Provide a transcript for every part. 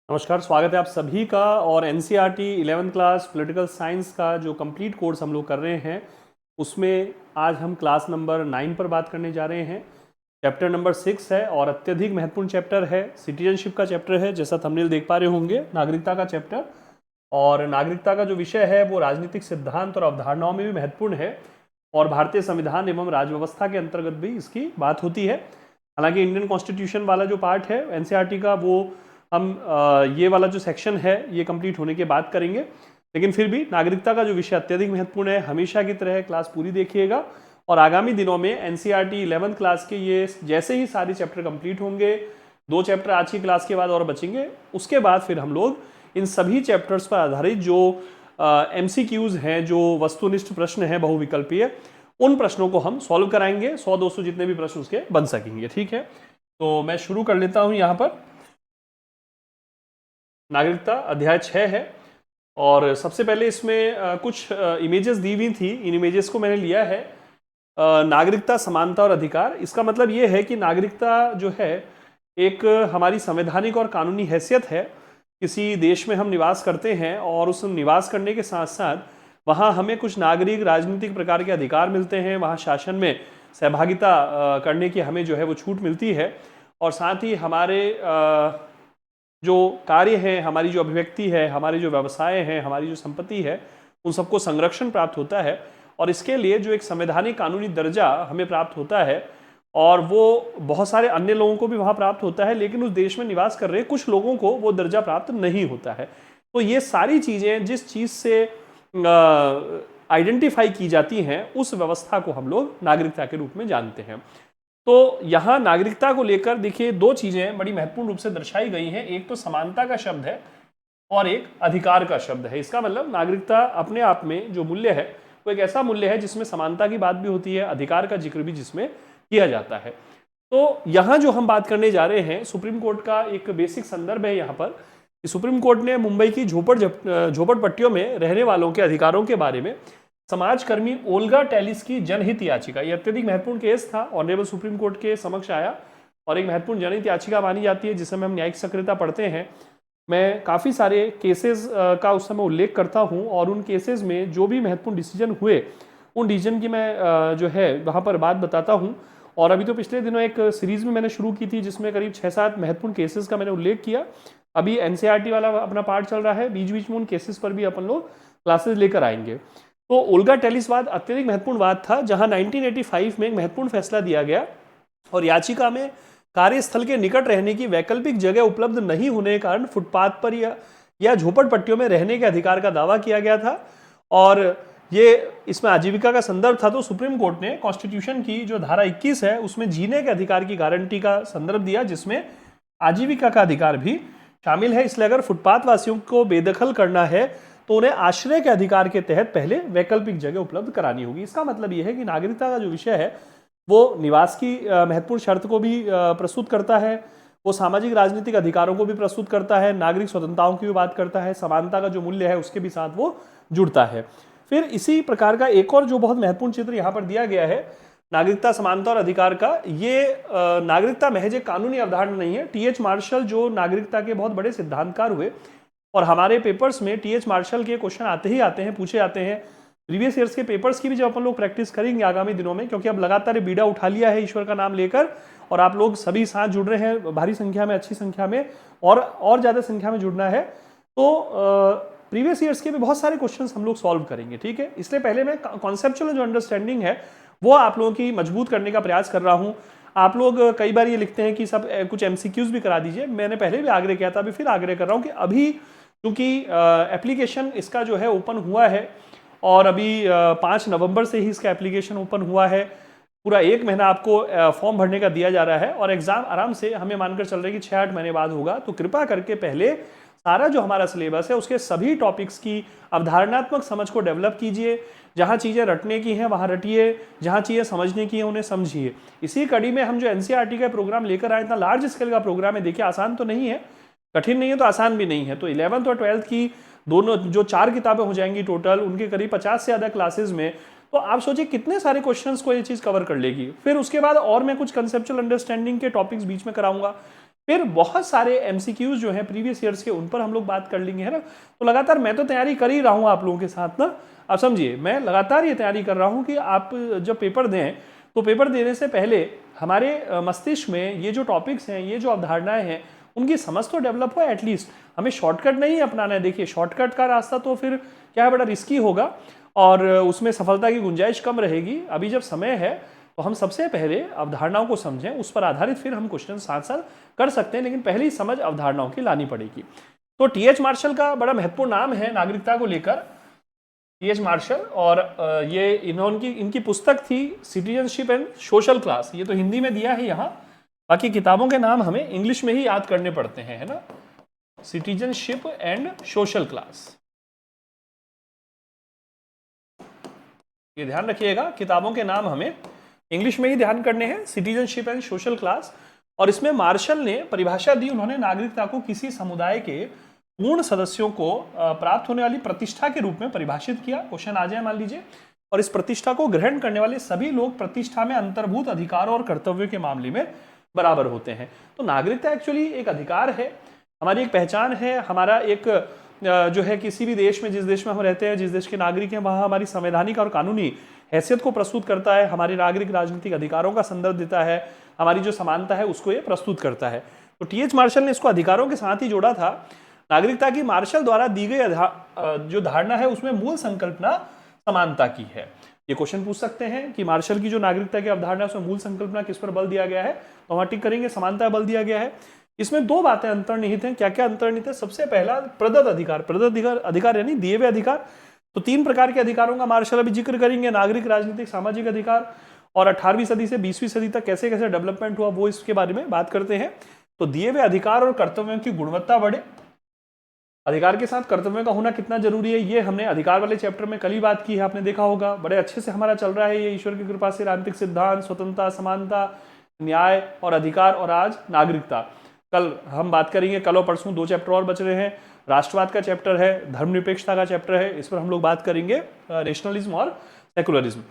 नमस्कार, स्वागत है आप सभी का। और NCERT 11th class political science का जो कंप्लीट कोर्स हम लोग कर रहे हैं उसमें आज हम क्लास नंबर 9 पर बात करने जा रहे हैं। चैप्टर नंबर 6 है और अत्यधिक महत्वपूर्ण चैप्टर है, सिटीजनशिप का चैप्टर है, जैसा थंबनेल देख पा रहे होंगे, नागरिकता का चैप्टर। और नागरिकता का जो विषय है वो राजनीतिक सिद्धांत और अवधारणाओं में भी महत्वपूर्ण है और भारतीय संविधान एवं राजव्यवस्था के अंतर्गत भी इसकी बात होती है। हालांकि इंडियन कॉन्स्टिट्यूशन वाला जो पार्ट है एनसीईआरटी का वो हम ये वाला जो सेक्शन है ये कंप्लीट होने के बाद करेंगे, लेकिन फिर भी नागरिकता का जो विषय अत्यधिक महत्वपूर्ण है। हमेशा की तरह क्लास पूरी देखिएगा और आगामी दिनों में एनसीईआरटी 11th क्लास के ये जैसे ही सारे चैप्टर कंप्लीट होंगे, 2 चैप्टर आज की क्लास के बाद और बचेंगे, उसके बाद फिर हम लोग इन सभी चैप्टर्स पर आधारित जो एमसीक्यूज हैं, जो वस्तुनिष्ठ प्रश्न हैं बहुविकल्पीय, उन प्रश्नों को हम सॉल्व कराएंगे। 100-200 जितने भी प्रश्न उसके बन सकेंगे। ठीक है, तो मैं शुरू कर लेता हूं। यहाँ पर नागरिकता अध्याय 6 है और सबसे पहले इसमें कुछ इमेजेस दी हुई थी। इन इमेजेस को मैंने लिया है। नागरिकता, समानता और अधिकार, इसका मतलब ये है कि नागरिकता जो है एक हमारी संवैधानिक और कानूनी हैसियत है। किसी देश में हम निवास करते हैं और उस निवास करने के साथ साथ वहाँ हमें कुछ नागरिक राजनीतिक प्रकार के अधिकार मिलते हैं, वहाँ शासन में सहभागिता करने की हमें जो है वो छूट मिलती है, और साथ ही हमारे जो कार्य है, हमारी जो अभिव्यक्ति है, हमारे जो व्यवसाय हैं, हमारी जो संपत्ति है, उन सबको संरक्षण प्राप्त होता है। और इसके लिए जो एक संवैधानिक कानूनी दर्जा हमें प्राप्त होता है, और वो बहुत सारे अन्य लोगों को भी वहाँ प्राप्त होता है, लेकिन उस देश में निवास कर रहे कुछ लोगों को वो दर्जा प्राप्त नहीं होता है। तो ये सारी चीज़ें जिस चीज़ से आइडेंटिफाई की जाती हैं, उस व्यवस्था को हम लोग नागरिकता के रूप में जानते हैं। तो यहाँ नागरिकता को लेकर देखिए 2 चीजें बड़ी महत्वपूर्ण रूप से दर्शाई गई हैं। एक तो समानता का शब्द है और एक अधिकार का शब्द है। इसका मतलब नागरिकता अपने आप में जो मूल्य है वो एक ऐसा मूल्य है जिसमें समानता की बात भी होती है, अधिकार का जिक्र भी जिसमें किया जाता है। तो यहाँ जो हम बात करने जा रहे हैं, सुप्रीम कोर्ट का एक बेसिक संदर्भ है यहाँ पर। सुप्रीम कोर्ट ने मुंबई की झोपड़पट्टियों में रहने वालों के अधिकारों के बारे में समाजकर्मी ओल्गा टेलिस की जनहित याचिका, यह अत्यधिक महत्वपूर्ण केस था, ऑनरेबल सुप्रीम कोर्ट के समक्ष आया और एक महत्वपूर्ण जनहित याचिका मानी जाती है, जिसमें हम न्यायिक सक्रियता पढ़ते हैं। मैं काफ़ी सारे केसेस का उस समय उल्लेख करता हूं और उन केसेस में जो भी महत्वपूर्ण डिसीजन हुए उन डिसीजन की मैं जो है वहाँ पर बात बताता हूँ। और अभी तो पिछले दिनों एक सीरीज में मैंने शुरू की थी जिसमें करीब 6-7 महत्वपूर्ण केसेस का मैंने उल्लेख किया। अभी एनसीईआरटी वाला अपना पार्ट चल रहा है, बीच बीच में उन केसेस पर भी अपन लोग क्लासेस लेकर आएंगे। तो ओल्गा टेलिस वाद अत्यधिक महत्वपूर्ण वाद था, जहां 1985 में एक महत्वपूर्ण फैसला दिया गया और याचिका में कार्यस्थल के निकट रहने की वैकल्पिक जगह उपलब्ध नहीं होने के कारण फुटपाथ पर या झोपड़पट्टियों में रहने के अधिकार का दावा किया गया था। और ये इसमें आजीविका का संदर्भ था, तो सुप्रीम कोर्ट ने कॉन्स्टिट्यूशन की जो धारा 21 है उसमें जीने के अधिकार की गारंटी का संदर्भ दिया, जिसमें आजीविका का अधिकार भी शामिल है। इसलिए अगर फुटपाथ वासियों को बेदखल करना है तो उन्हें आश्रय के अधिकार के तहत पहले वैकल्पिक जगह उपलब्ध करानी होगी। इसका मतलब यह है कि नागरिकता का जो विषय है वो निवास की महत्वपूर्ण शर्त को भी प्रस्तुत करता है, वो सामाजिक राजनीतिक अधिकारों को भी प्रस्तुत करता है, नागरिक स्वतंत्रताओं की भी बात करता है, समानता का जो मूल्य है उसके भी साथ वो जुड़ता है। फिर इसी प्रकार का एक और जो बहुत महत्वपूर्ण चित्र यहाँ पर दिया गया है नागरिकता, समानता और अधिकार का, ये नागरिकता महज एक कानूनी अवधारणा नहीं है। टी.एच. मार्शल जो नागरिकता के बहुत बड़े सिद्धांतकार हुए, और हमारे पेपर्स में टी.एच. मार्शल के क्वेश्चन आते ही आते हैं, पूछे जाते हैं। प्रीवियस ईयर्स के पेपर्स की भी जब अपन लोग प्रैक्टिस करेंगे आगामी दिनों में, क्योंकि अब लगातार बीड़ा उठा लिया है ईश्वर का नाम लेकर, और आप लोग सभी साथ जुड़ रहे हैं भारी संख्या में, अच्छी संख्या में, और ज़्यादा संख्या में जुड़ना है। तो प्रीवियस ईयर्स के भी बहुत सारे क्वेश्चंस हम लोग सॉल्व करेंगे। ठीक है, इसलिए पहले मैं कॉन्सेप्चुअल जो अंडरस्टैंडिंग है वो आप लोगों की मजबूत करने का प्रयास कर रहा हूँ। आप लोग कई बार ये लिखते हैं कि सब कुछ एमसीक्यूज भी करा दीजिए। मैंने पहले भी आग्रह किया था, अभी फिर आग्रह कर रहा हूँ कि अभी क्योंकि एप्लीकेशन इसका जो है ओपन हुआ है और अभी 5 नवंबर से ही इसका एप्लीकेशन ओपन हुआ है। पूरा 1 महीना आपको फॉर्म भरने का दिया जा रहा है और एग्जाम आराम से हमें मानकर चल रहे हैं कि 6-8 महीने बाद होगा। तो कृपा करके पहले सारा जो हमारा सिलेबस है उसके सभी टॉपिक्स की अवधारणात्मक समझ को डेवलप कीजिए। जहाँ चीज़ें रटने की हैं वहाँ रटिए, जहाँ चीज़ें समझने की हैं उन्हें समझिए। इसी कड़ी में हम जो एनसीईआरटी का प्रोग्राम लेकर आए, इतना लार्ज स्केल का प्रोग्राम है, देखिए आसान तो नहीं है, कठिन नहीं है तो आसान भी नहीं है। तो 11th और 12th की दोनों जो 4 किताबें हो जाएंगी टोटल, उनके करीब 50 से ज़्यादा क्लासेज में, तो आप सोचिए कितने सारे क्वेश्चंस को ये चीज़ कवर कर लेगी। फिर उसके बाद और मैं कुछ कंसेप्चुअल अंडरस्टैंडिंग के टॉपिक्स बीच में कराऊंगा। फिर बहुत सारे एमसीक्यूज जो हैं प्रीवियस ईयर्स के, उन पर हम लोग बात कर लेंगे, है ना। तो लगातार मैं तो तैयारी कर ही रहा हूँ आप लोगों के साथ ना, आप समझिए, मैं लगातार ये तैयारी कर रहा हूँ कि आप जब पेपर दें तो पेपर देने से पहले हमारे मस्तिष्क में ये जो टॉपिक्स हैं, ये जो अवधारणाएं हैं, उनकी समझ तो डेवलप हो एटलीस्ट। हमें शॉर्टकट नहीं अपनाना है। देखिए शॉर्टकट का रास्ता तो फिर क्या है, बड़ा रिस्की होगा और उसमें सफलता की गुंजाइश कम रहेगी। अभी जब समय है तो हम सबसे पहले अवधारणाओं को समझें, उस पर आधारित फिर हम क्वेश्चन साथ साथ कर सकते हैं, लेकिन पहले ही समझ अवधारणाओं की लानी पड़ेगी। तो टी.एच. मार्शल का बड़ा महत्वपूर्ण नाम है नागरिकता को लेकर, टी.एच. मार्शल। और ये इनकी पुस्तक थी सिटीजनशिप एंड सोशल क्लास। ये तो हिंदी में दिया है यहाँ, बाकी किताबों के नाम हमें इंग्लिश में ही याद करने पड़ते हैं, है ना। सिटीजनशिप एंड सोशल क्लास, ये ध्यान रखिएगा, किताबों के नाम हमें इंग्लिश में ही ध्यान करने हैं, सिटीजनशिप एंड सोशल क्लास। और इसमें मार्शल ने परिभाषा दी, उन्होंने नागरिकता को किसी समुदाय के पूर्ण सदस्यों को प्राप्त होने वाली प्रतिष्ठा के रूप में परिभाषित किया। क्वेश्चन आ जाए मान लीजिए, और इस प्रतिष्ठा को ग्रहण करने वाले सभी लोग प्रतिष्ठा में अंतर्भूत अधिकारों और कर्तव्यों के मामले में बराबर होते हैं। तो नागरिकता एक्चुअली एक अधिकार है, हमारी एक पहचान है, हमारा एक जो है किसी भी देश में, जिस देश में हम रहते हैं, जिस देश के नागरिक हैं, वहाँ हमारी संवैधानिक और कानूनी हैसियत को प्रस्तुत करता है, हमारे नागरिक राजनीतिक अधिकारों का संदर्भ देता है, हमारी जो समानता है उसको ये प्रस्तुत करता है। तो टी.एच. मार्शल ने इसको अधिकारों के साथ ही जोड़ा था। नागरिकता की मार्शल द्वारा दी गई जो धारणा है उसमें मूल संकल्पना समानता की है। ये क्वेश्चन पूछ सकते हैं कि मार्शल की जो नागरिकता की अवधारणा है उसमें मूल संकल्पना किस पर बल दिया गया है, तो वहां टिक करेंगे समानता बल दिया गया है। इसमें दो बातें अंतर्निहित हैं। क्या क्या अंतर्निहित है? सबसे पहला प्रदत्त अधिकार, प्रदत्त अधिकार यानी दिए हुए अधिकार। तो 3 प्रकार के अधिकारों का मार्शल अभी जिक्र करेंगे, नागरिक, राजनीतिक, सामाजिक अधिकार। और 18वीं सदी से 20वीं सदी तक कैसे कैसे डेवलपमेंट हुआ वो इसके बारे में बात करते हैं। तो दिए हुए अधिकार और कर्तव्यों की गुणवत्ता बढ़े, अधिकार के साथ कर्तव्यों का होना कितना जरूरी है, ये हमने अधिकार वाले चैप्टर में कल ही बात की है, आपने देखा होगा। बड़े अच्छे से हमारा चल रहा है ये, ईश्वर की कृपा से, राजनीतिक सिद्धांत, स्वतंत्रता, समानता, न्याय और अधिकार, और आज नागरिकता। कल हम बात करेंगे, कल और परसों 2 चैप्टर और बच रहे हैं। राष्ट्रवाद का चैप्टर है, धर्मनिरपेक्षता का चैप्टर है, इस पर हम लोग बात करेंगे, नेशनलिज्म और सेकुलरिज्म।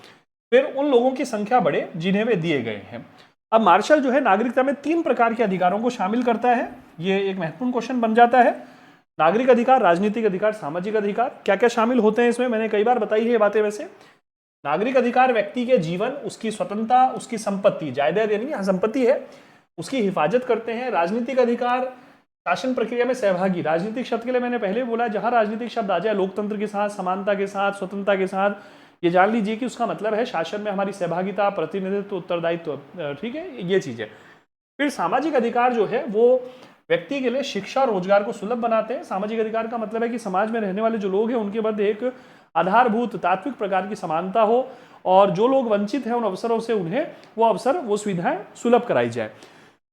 फिर उन लोगों की संख्या बढ़े जिन्हें वे दिए गए हैं। अब मार्शल जो है नागरिकता में 3 प्रकार के अधिकारों को शामिल करता है। ये एक महत्वपूर्ण क्वेश्चन बन जाता है। नागरिक अधिकार, राजनीतिक अधिकार, सामाजिक अधिकार, क्या क्या शामिल होते हैं इसमें, मैंने कई बार बताई है ये बातें। वैसे नागरिक अधिकार व्यक्ति के जीवन, उसकी स्वतंत्रता, उसकी संपत्ति, जायदाद यानी संपत्ति है, उसकी हिफाजत करते हैं। राजनीतिक अधिकार शासन प्रक्रिया में सहभागी, राजनीतिक शब्द के लिए मैंने पहले बोला, जहां राजनीतिक शब्द आ जाए लोकतंत्र के साथ, समानता के साथ, स्वतंत्रता के साथ, ये जान लीजिए कि उसका मतलब है शासन में हमारी सहभागिता, प्रतिनिधित्व, उत्तरदायित्व, ठीक है, ये चीज है। फिर सामाजिक अधिकार जो है वो व्यक्ति के लिए शिक्षा और रोजगार को सुलभ बनाते हैं। सामाजिक अधिकार का मतलब है कि समाज में रहने वाले जो लोग हैं उनके मध्य एक आधारभूत तात्विक प्रकार की समानता हो, और जो लोग वंचित हैं उन अवसरों से उन्हें वो अवसर, वो सुविधाएं सुलभ कराई जाए।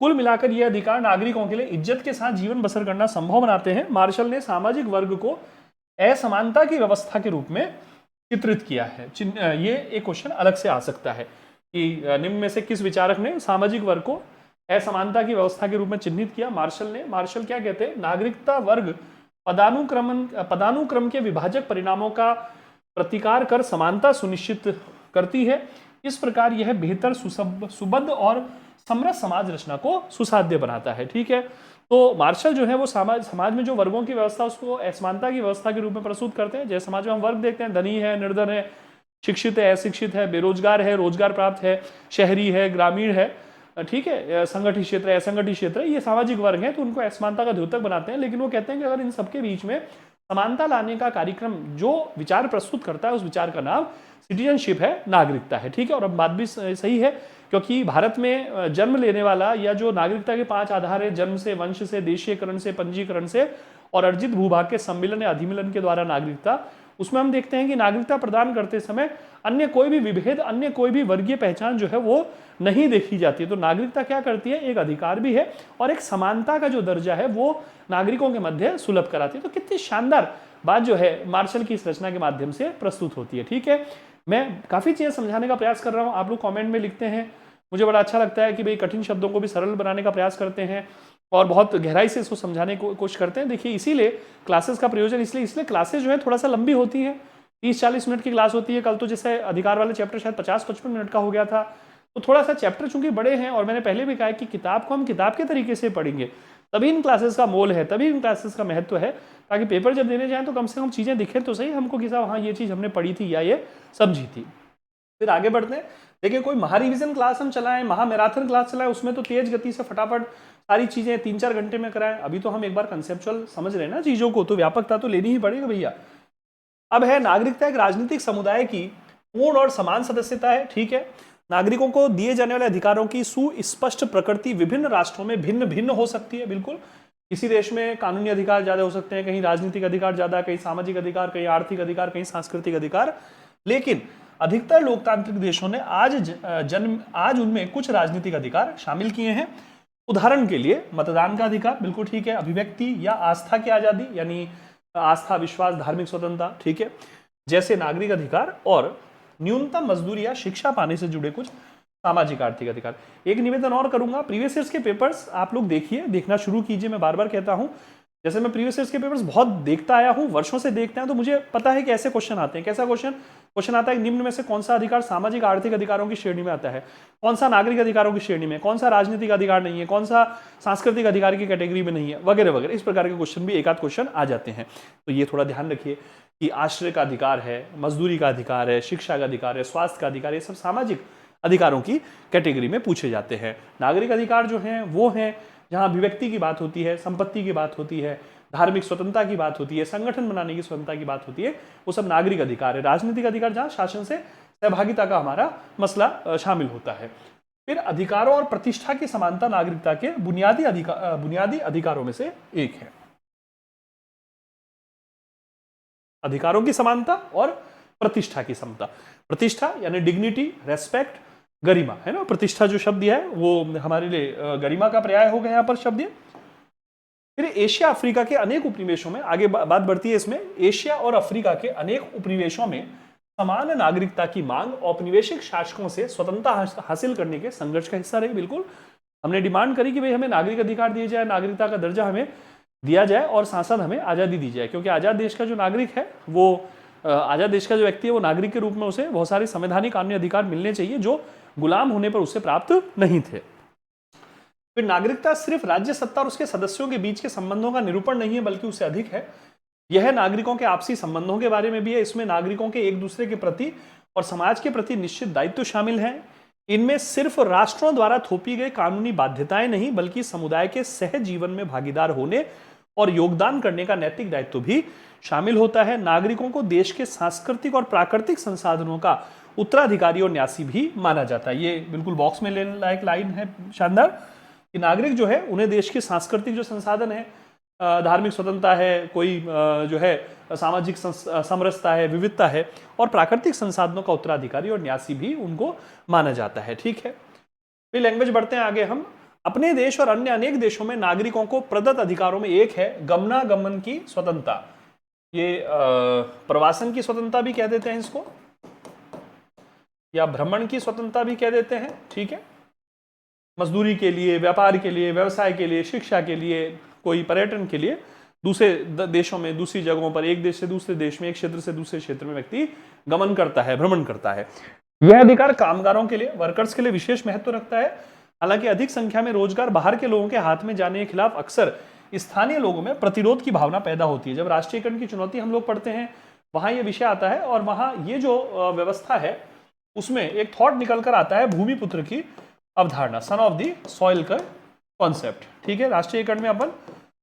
कुल मिलाकर ये अधिकार नागरिकों के लिए इज्जत के साथ जीवन बसर करना संभव बनाते हैं। मार्शल ने सामाजिक वर्ग को असमानता की व्यवस्था के रूप में चित्रित किया है। ये एक क्वेश्चन अलग से आ सकता है कि निम्न में से किस विचारक ने सामाजिक वर्ग को असमानता की व्यवस्था के रूप में चिन्हित किया? मार्शल ने। मार्शल क्या कहते हैं? नागरिकता वर्ग पदानुक्रम के विभाजक परिणामों का प्रतिकार कर समानता सुनिश्चित करती है। इस प्रकार यह बेहतर, सुबद्ध और समरस समाज रचना को सुसाध्य बनाता है। ठीक है, तो मार्शल जो है वो समाज में जो वर्गों की व्यवस्था, उसको असमानता की व्यवस्था के रूप में प्रस्तुत करते हैं। जैसे समाज में हम वर्ग देखते हैं, धनी है, निर्धन है, शिक्षित है, अशिक्षित है, बेरोजगार है, रोजगार प्राप्त है, शहरी है, ग्रामीण है, ठीक है, संगठित क्षेत्र है, असंगठित क्षेत्र है, ये सामाजिक वर्ग हैं, तो उनको असमानता का द्योतक बनाते हैं। लेकिन वो कहते हैं कि अगर इन सबके बीच में समानता लाने का कार्यक्रम जो विचार प्रस्तुत करता है, उस विचार का नाम सिटीजनशिप है, नागरिकता है। ठीक है, और अब बात भी सही है, क्योंकि भारत में जन्म लेने वाला, या जो नागरिकता के 5 आधार है, जन्म से, वंश से, देशीयकरण से, पंजीकरण से और अर्जित भूभाग के सम्मिलन या अधिमिलन के द्वारा नागरिकता, उसमें हम देखते हैं कि नागरिकता प्रदान करते समय अन्य कोई भी विभेद, अन्य कोई भी वर्गीय पहचान जो है वो नहीं देखी जाती है। तो नागरिकता क्या करती है? एक अधिकार भी है और एक समानता का जो दर्जा है वो नागरिकों के मध्य सुलभ कराती है। तो कितनी शानदार बात जो है मार्शल की इस रचना के माध्यम से प्रस्तुत होती है। ठीक है, मैं काफी चीजें समझाने का प्रयास कर रहा हूँ, आप लोग कॉमेंट में लिखते हैं, मुझे बड़ा अच्छा लगता है कि भाई कठिन शब्दों को भी सरल बनाने का प्रयास करते हैं और बहुत गहराई से इसको समझाने की कोशिश करते हैं। देखिए, इसीलिए क्लासेस का प्रयोजन, इसलिए क्लासेस जो है थोड़ा सा लंबी होती है, 30-40 मिनट की क्लास होती है। कल तो जैसे अधिकार वाले चैप्टर शायद 50-55 मिनट का हो गया था, तो थोड़ा सा चैप्टर चूंकि बड़े हैं, और मैंने पहले भी कहा है कि किताब को हम किताब के तरीके से पढ़ेंगे, तभी इन क्लासेस का मोल है, तभी इन क्लासेस का महत्व है, ताकि पेपर जब देने जाएं तो कम से कम चीज़ें दिखें तो सही हमको कि साहब हाँ ये चीज़ हमने पढ़ी थी या ये समझी थी। फिर आगे बढ़ते हैं। देखिए कोई महारिविजन क्लास हम चलाएं, महामैराथन क्लास चलाएं, उसमें तो तेज गति से फटाफट सारी चीज़ें 3-4 घंटे में कराएं। अभी तो हम एक बार कंसेप्चुअल समझ रहे हैं ना चीज़ों को, तो व्यापकता तो लेनी ही पड़ेगा भैया। अब है नागरिकता एक राजनीतिक समुदाय की पूर्ण और समान सदस्यता है, ठीक है। नागरिकों को दिए जाने वाले अधिकारों की सुस्पष्ट प्रकृति विभिन्न राष्ट्रों में भिन्न भिन्न हो सकती है, बिल्कुल। किसी देश में कानूनी अधिकार ज्यादा हो सकते हैं, कहीं राजनीतिक अधिकार ज्यादा, कहीं सामाजिक अधिकार, कहीं आर्थिक अधिकार, कहीं सांस्कृतिक अधिकार। लेकिन अधिकतर लोकतांत्रिक देशों ने आज उनमें कुछ राजनीतिक अधिकार शामिल किए हैं। उदाहरण के लिए मतदान का अधिकार, बिल्कुल ठीक है। अभिव्यक्ति या आस्था की आजादी, यानी आस्था, विश्वास, धार्मिक स्वतंत्रता, ठीक है, जैसे नागरिक अधिकार। और न्यूनतम मजदूरी या शिक्षा पाने से जुड़े कुछ सामाजिक आर्थिक अधिकार। एक निवेदन और करूंगा, प्रीवियस ईयर्स के पेपर्स आप लोग देखिए, देखना शुरू कीजिए। मैं बार बार कहता हूं, जैसे मैं प्रीवियस ईयर्स के पेपर्स बहुत देखता आया हूं, वर्षों से देखते हैं, तो मुझे पता है कि ऐसे क्वेश्चन आते हैं। कैसा क्वेश्चन आता है, निम्न में से कौन सा अधिकार सामाजिक आर्थिक अधिकारों की श्रेणी में आता है, कौन सा नागरिक अधिकारों की श्रेणी में, कौन सा राजनीतिक अधिकार नहीं है, कौन सा सांस्कृतिक अधिकार की कैटेगरी में नहीं है, वगैरह वगैरह। इस प्रकार के क्वेश्चन भी एक आध क्वेश्चन आ जाते हैं। तो ये थोड़ा ध्यान रखिए कि आश्रय का अधिकार है, मजदूरी का अधिकार है, शिक्षा का अधिकार है, स्वास्थ्य का अधिकार है, ये सब सामाजिक अधिकारों की कैटेगरी में पूछे जाते हैं। नागरिक अधिकार जो हैं वो हैं जहां अभिव्यक्ति की बात होती है, संपत्ति की बात होती है, धार्मिक स्वतंत्रता की बात होती है, संगठन बनाने की स्वतंत्रता की बात होती है, वो सब नागरिक अधिकार है। राजनीतिक अधिकार जहां शासन से सहभागिता का हमारा मसला शामिल होता है। फिर अधिकारों और प्रतिष्ठा की समानता नागरिकता के बुनियादी अधिकारों में से एक है। अधिकारों की समानता और प्रतिष्ठा की समता। प्रतिष्ठा यानी डिग्निटी, रेस्पेक्ट, गरिमा, है ना। प्रतिष्ठा जो शब्द है वो हमारे लिए गरिमा का पर्याय हो गया यहाँ पर शब्द। फिर एशिया अफ्रीका के अनेक उपनिवेशों में, आगे बात बढ़ती है इसमें, एशिया और अफ्रीका के अनेक उपनिवेशों में समान नागरिकता की मांग औपनिवेशिक शासकों से स्वतंत्रता हासिल करने के संघर्ष का हिस्सा रही। बिल्कुल हमने डिमांड करी कि भाई हमें नागरिक अधिकार दिए जाए, नागरिकता का दर्जा हमें दिया जाए और साथ साथ हमें आज़ादी दी जाए, क्योंकि आज़ाद देश का जो नागरिक है वो आज़ाद देश का जो व्यक्ति है वो नागरिक के रूप में उसे बहुत सारे संवैधानिक कानूनी अधिकार मिलने चाहिए जो गुलाम होने पर उसे प्राप्त नहीं थे। फिर नागरिकता सिर्फ राज्य सत्ता और उसके सदस्यों के बीच के संबंधों का निरूपण नहीं है, बल्कि उससे अधिक है। यह नागरिकों के आपसी संबंधों के बारे में भी है। इसमें नागरिकों के एक दूसरे के प्रति और समाज के प्रति निश्चित दायित्व शामिल हैं। इनमें सिर्फ राष्ट्रों द्वारा थोपी गई कानूनी बाध्यताएं नहीं, बल्कि समुदाय के सह जीवन में भागीदार होने और योगदान करने का नैतिक दायित्व भी शामिल होता है। नागरिकों को देश के सांस्कृतिक और प्राकृतिक संसाधनों का उत्तराधिकारी और न्यासी भी माना जाता है। ये बिल्कुल बॉक्स में लेने लायक लाइन है, शानदार, कि नागरिक जो है उन्हें देश के सांस्कृतिक जो संसाधन है, धार्मिक स्वतंत्रता है, कोई जो है सामाजिक समरसता है, विविधता है, और प्राकृतिक संसाधनों का उत्तराधिकारी और न्यासी भी उनको माना जाता है। ठीक है, फिर लैंग्वेज बढ़ते हैं आगे हम। अपने देश और अन्य अनेक देशों में नागरिकों को प्रदत्त अधिकारों में एक है गमनागमन की स्वतंत्रता। ये प्रवासन की स्वतंत्रता भी कह देते हैं इसको, या भ्रमण की स्वतंत्रता भी कह देते हैं। ठीक है, मजदूरी के लिए, व्यापार के लिए, व्यवसाय के लिए, शिक्षा के लिए, कोई पर्यटन के लिए दूसरे देशों में, दूसरी जगहों पर, एक देश से दूसरे देश में, एक क्षेत्र से दूसरे क्षेत्र में व्यक्ति गमन करता है, भ्रमण करता है। यह अधिकार कामगारों के लिए, वर्कर्स के लिए विशेष महत्व रखता है। हालांकि अधिक संख्या में रोजगार बाहर के लोगों के हाथ में जाने के खिलाफ अक्सर स्थानीय लोगों में प्रतिरोध की भावना पैदा होती है। जब राष्ट्रीयकरण की चुनौती हम लोग पढ़ते हैं वहां ये विषय आता है, और वहां ये जो व्यवस्था है उसमें एक थॉट निकल कर आता है भूमिपुत्र की अवधारणा, सन ऑफ द सॉइल का कॉन्सेप्ट। ठीक है, राष्ट्रीयकरण में अपन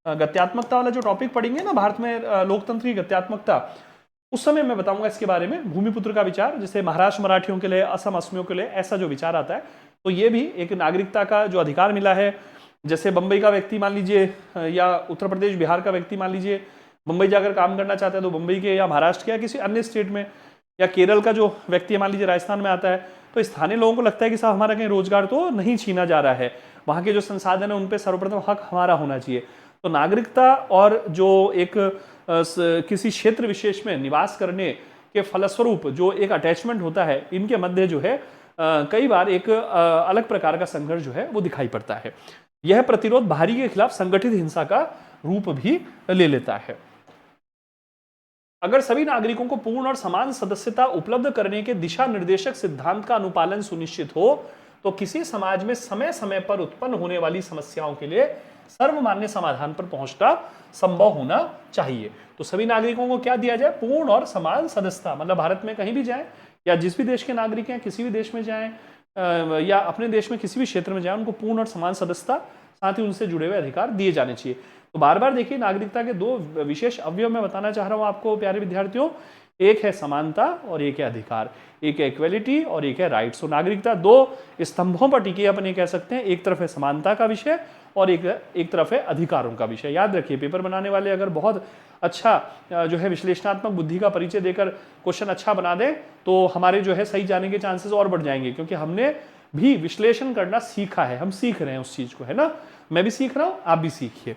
गत्यात्मकता वाला जो टॉपिक पढ़ेंगे ना, भारत में लोकतंत्र की गत्यात्मकता, उस समय मैं बताऊंगा इसके बारे में, भूमिपुत्र का विचार, जैसे महाराष्ट्र मराठियों के लिए, असम असमियों के लिए ऐसा जो विचार आता है। तो ये भी एक नागरिकता का जो अधिकार मिला है। जैसे बंबई का व्यक्ति मान लीजिए, या उत्तर प्रदेश बिहार का व्यक्ति मान लीजिए मुंबई जाकर काम करना चाहता है, तो मुंबई के या महाराष्ट्र के या किसी अन्य स्टेट में, या केरल का जो व्यक्ति मान लीजिए राजस्थान में आता है, तो स्थानीय लोगों को लगता है कि साहब हमारा कहीं रोजगार तो नहीं छीना जा रहा है, वहाँ के जो संसाधन है उन पर सर्वप्रथम हक हमारा होना चाहिए। तो नागरिकता और जो एक किसी क्षेत्र विशेष में निवास करने के फलस्वरूप जो एक अटैचमेंट होता है, इनके मध्य जो है कई बार एक अलग प्रकार का संघर्ष जो है वो दिखाई पड़ता है। यह प्रतिरोध बाहरी के खिलाफ संगठित हिंसा का रूप भी ले लेता है। अगर सभी नागरिकों को पूर्ण और समान सदस्यता उपलब्ध करने के दिशा निर्देशक सिद्धांत का अनुपालन सुनिश्चित हो, तो किसी समाज में समय समय पर उत्पन्न होने वाली समस्याओं के लिए सर्वमान्य समाधान पर पहुंचना संभव होना चाहिए। तो सभी नागरिकों को क्या दिया जाए? पूर्ण और समान सदस्यता। मतलब भारत में कहीं भी जाएं या जिस भी देश के नागरिक हैं, किसी भी देश में जाएं या अपने देश में किसी भी क्षेत्र में जाएं, उनको पूर्ण और समान सदस्यता, साथ ही उनसे जुड़े हुए अधिकार दिए जाने चाहिए। तो बार बार देखिए, नागरिकता के दो विशेष अवयव मैं बताना चाह रहा हूं आपको प्यारे विद्यार्थियों। एक है समानता और एक है अधिकार, एक है इक्वेलिटी और एक है राइट्स। तो नागरिकता दो स्तंभों पर टिकी अपन ये कह सकते हैं। एक तरफ है समानता का विषय और एक तरफ है अधिकारों का विषय। याद रखिए, पेपर बनाने वाले अगर बहुत अच्छा जो है विश्लेषणात्मक बुद्धि का परिचय देकर क्वेश्चन अच्छा बना दें तो हमारे जो है सही जाने के चांसेस और बढ़ जाएंगे, क्योंकि हमने भी विश्लेषण करना सीखा है, हम सीख रहे हैं उस चीज को, है ना। मैं भी सीख रहा हूं, आप भी सीखिए।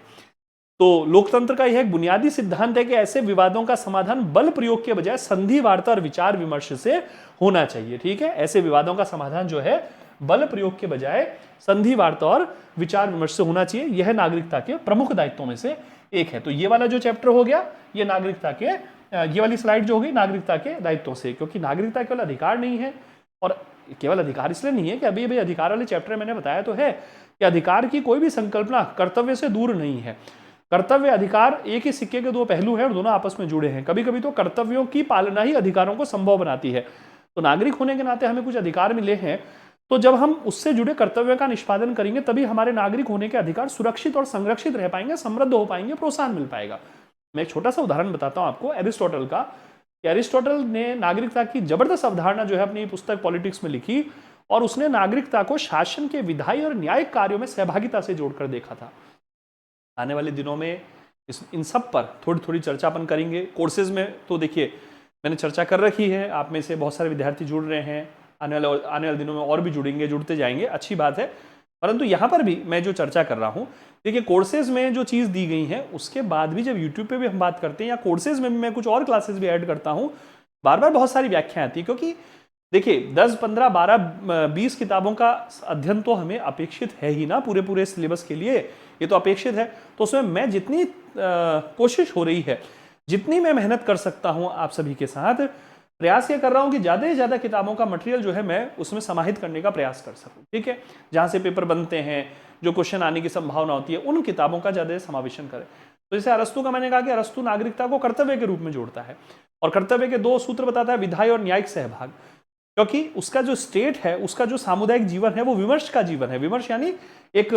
तो लोकतंत्र का यह एक बुनियादी सिद्धांत है कि ऐसे विवादों का समाधान बल प्रयोग के बजाय संधि वार्ता और विचार विमर्श से होना चाहिए। ठीक है, ऐसे विवादों का समाधान जो है बल प्रयोग के बजाय संधि वार्ता और विचार विमर्श से होना चाहिए। यह नागरिकता के प्रमुख दायित्वों में से एक है। तो ये वाला जो चैप्टर हो गया, ये नागरिकता के, ये वाली स्लाइड जो होगी नागरिकता के दायित्वों से, क्योंकि नागरिकता केवल अधिकार नहीं है। और केवल अधिकार इसलिए नहीं है कि अभी अभी अधिकार वाले चैप्टर मैंने बताया तो है कि अधिकार की कोई भी संकल्पना कर्तव्य से दूर नहीं है। कर्तव्य अधिकार एक ही सिक्के के दो पहलू हैं और दोनों आपस में जुड़े हैं। कभी कभी तो कर्तव्यों की पालना ही अधिकारों को संभव बनाती है। तो नागरिक होने के नाते हमें कुछ अधिकार मिले हैं, तो जब हम उससे जुड़े कर्तव्य का निष्पादन करेंगे तभी हमारे नागरिक होने के अधिकार सुरक्षित और संरक्षित रह पाएंगे, समृद्ध हो पाएंगे, प्रोत्साहन मिल पाएगा। मैं एक छोटा सा उदाहरण बताता हूं आपको एरिस्टोटल का। एरिस्टोटल ने नागरिकता की जबरदस्त अवधारणा जो है अपनी पुस्तक पॉलिटिक्स में लिखी, और उसने नागरिकता को शासन के विधायी और न्यायिक कार्यों में सहभागिता से जोड़कर देखा था। आने वाले दिनों में इन सब पर थोड़ी थोड़ी चर्चा अपन करेंगे। कोर्सेज में तो देखिए मैंने चर्चा कर रखी है, आप में से बहुत सारे विद्यार्थी जुड़ रहे हैं, आने वाले दिनों में और भी जुड़ेंगे, जुड़ते जाएंगे, अच्छी बात है। परंतु यहाँ पर भी मैं जो चर्चा कर रहा हूँ, देखिए कोर्सेज में जो चीज़ दी गई है उसके बाद भी जब यूट्यूब पे भी हम बात करते हैं या कोर्सेज में भी मैं कुछ और क्लासेस भी ऐड करता हूँ, बार बार बहुत सारी व्याख्याएं आती है। क्योंकि देखिए 10, 15, 12, 20 किताबों का अध्ययन तो हमें अपेक्षित है ही ना पूरे सिलेबस के लिए, ये तो अपेक्षित है। तो उसमें मैं जितनी कोशिश हो रही है, जितनी मैं मेहनत कर सकता हूं आप सभी के साथ, प्रयास ये कर रहा हूं कि ज़्यादा से ज़्यादा किताबों का मटेरियल जो है मैं उसमें समाहित करने का प्रयास कर सकूं। ठीक है, जहाँ से पेपर बनते हैं, जो क्वेश्चन आने की संभावना होती है, उन किताबों का ज़्यादा समावेशन करें। तो जैसे अरस्तु का मैंने कहा कि अरस्तु नागरिकता को कर्तव्य के रूप में जोड़ता है, और कर्तव्य के दो सूत्र बताता है, विधायी और न्यायिक सहभाग। क्योंकि उसका जो स्टेट है, उसका जो सामुदायिक जीवन है वो विमर्श का जीवन है। विमर्श यानी एक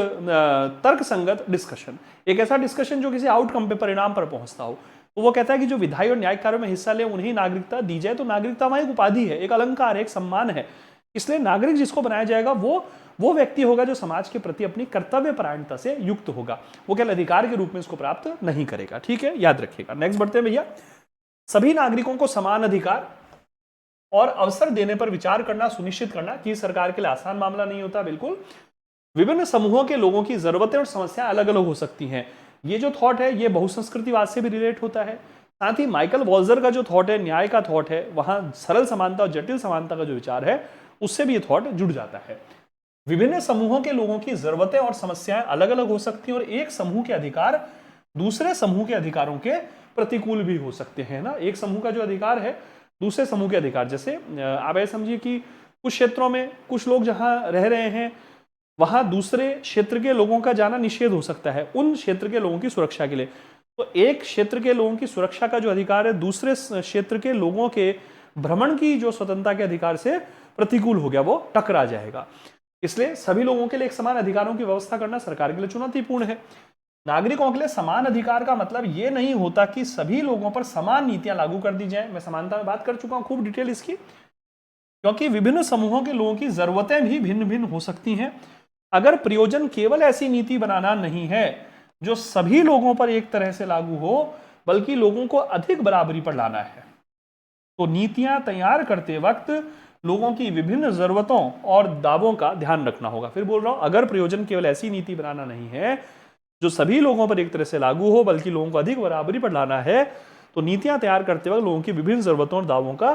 तर्क संगत डिस्कशन, एक ऐसा डिस्कशन जो किसी आउटकम पे, परिणाम पर पहुंचता हो। तो वो कहता है कि जो विधायी और न्यायिक कार्यों में हिस्सा ले उन्हें नागरिकता दी जाए। तो नागरिकता वहां एक उपाधि है, एक अलंकार है, एक सम्मान है। इसलिए नागरिक जिसको बनाया जाएगा वो व्यक्ति होगा जो समाज के प्रति अपनी कर्तव्य परायणता से युक्त होगा। वो केवल अधिकार के रूप में इसको प्राप्त नहीं करेगा। ठीक है, याद रखिएगा। नेक्स्ट बढ़ते हैं भैया। सभी नागरिकों को समान अधिकार और अवसर देने पर विचार करना सुनिश्चित करना कि सरकार के लिए आसान मामला नहीं होता। बिल्कुल, विभिन्न समूहों के लोगों की जरूरतें और समस्याएं अलग अलग हो सकती हैं। ये जो थॉट है ये बहुसंस्कृतिवाद से भी रिलेट होता है। साथ ही माइकल वॉल्जर का जो थॉट है, न्याय का थॉट है, वहां सरल समानता और जटिल समानता का जो विचार है उससे भी ये थॉट जुड़ जाता है। विभिन्न समूहों के लोगों की जरूरतें और समस्याएं अलग अलग हो सकती हैं, और एक समूह के अधिकार दूसरे समूह के अधिकारों के प्रतिकूल भी हो सकते हैं ना। एक समूह का जो अधिकार है दूसरे समूह के अधिकार, जैसे आप ऐसे समझिए कि कुछ क्षेत्रों में कुछ लोग जहां रह रहे हैं वहां दूसरे क्षेत्र के लोगों का जाना निषेध हो सकता है उन क्षेत्र के लोगों की सुरक्षा के लिए। तो एक क्षेत्र के लोगों की सुरक्षा का जो अधिकार है दूसरे क्षेत्र के लोगों के भ्रमण की जो स्वतंत्रता के अधिकार से प्रतिकूल हो गया, वो टकरा जाएगा। इसलिए सभी लोगों के लिए एक समान अधिकारों की व्यवस्था करना सरकार के लिए चुनौतीपूर्ण है। नागरिकों के लिए समान अधिकार का मतलब ये नहीं होता कि सभी लोगों पर समान नीतियां लागू कर दी जाएं। मैं समानता में बात कर चुका हूं खूब डिटेल इसकी, क्योंकि विभिन्न समूहों के लोगों की जरूरतें भी भिन्न भिन्न हो सकती हैं। अगर प्रयोजन केवल ऐसी नीति बनाना नहीं है जो सभी लोगों पर एक तरह से लागू हो, बल्कि लोगों को अधिक बराबरी पर लाना है, तो नीतियां तैयार करते वक्त लोगों की विभिन्न जरूरतों और दावों का ध्यान रखना होगा। फिर बोल रहा हूं, अगर प्रयोजन केवल ऐसी नीति बनाना नहीं है जो सभी लोगों पर एक तरह से लागू हो, बल्कि लोगों को अधिक बराबरी पर लाना है, तो नीतियां तैयार करते वक्त लोगों की विभिन्न जरूरतों और दावों का